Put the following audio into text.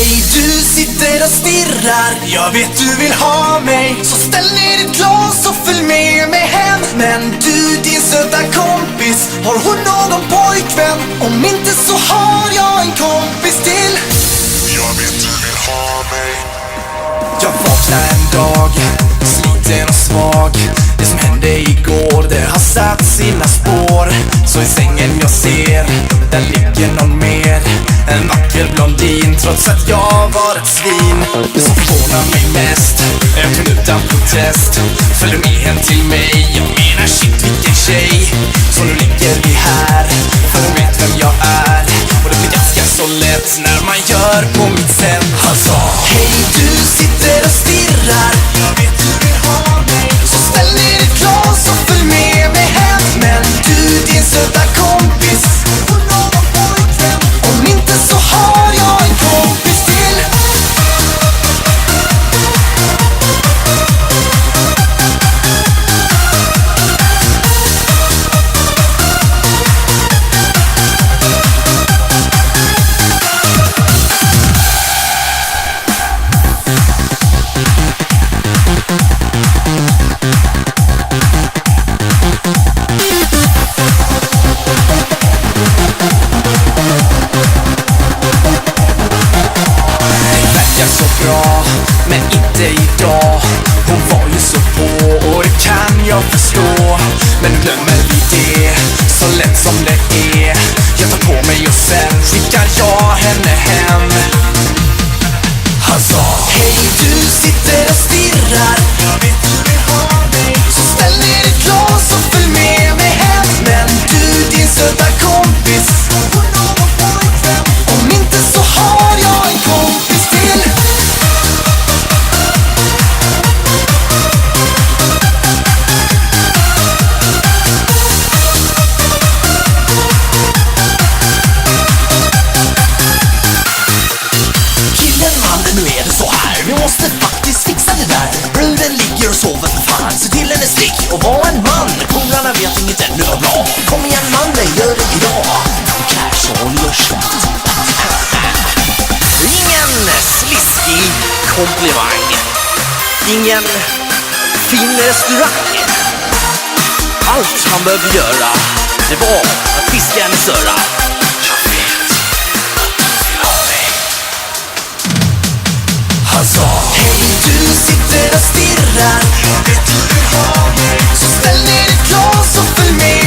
Hej, du sitter och stirrar, jag vet du vill ha mig. Så ställ ner ditt glas och följ med mig hem. Men du, din söta kompis, har hon någon pojkvän? Om inte så har jag en kompis till. Jag vet du vill ha mig. Jag vaknar en dag, sliten och svag. Det som hände igår, det har satt sina spår. Så i sängen jag ser, där ligger någon mer. En vacker blondin, trots att jag var ett svin. Det som förvånar mig mest, jag kan utan protest följer med hem till mig. Jag menar shit vilken tjej. Så nu ligger vi här, för hon vet vem jag är. Och det blir ganska så lätt när man gör på mitt sätt. Han sa: hej, du sitter och stirrar, jag vet du vill ha mig. Så ställ ner ditt glas och följ med mig hem. Men du, din söta kompis, hon någon pojkvän? Om inte så har jag en kompis till. Men inte idag. Hon var ju så på och det kan jag förstå. Men nu glömmer vi det, så lätt som det är. Jag tar på mig och sen skickar jag henne hem. Han sa: hej, du sitter och stirrar, jag vet du vill ha mig. Så ställ ner ditt glas och följ med mig hem. Men du, din söta kompis, hon någon pojkvän? Om inte så har jag en kompis till. Nu är det så här, vi måste faktiskt fixa det där. Bruden ligger och sover för fan, se till hennes stick och var en man. Polarna vet inget ännu var bra. Kom igen mannen, gör det idag. Cash all your shot. Ingen sliskig komplimang, ingen fin restaurang. Allt han behövde göra, det var att fiska hennes öra. Han sa: hej, du sitter och stirrar, jag vet du vill ha mig. Så ställ ner ditt glas och följ med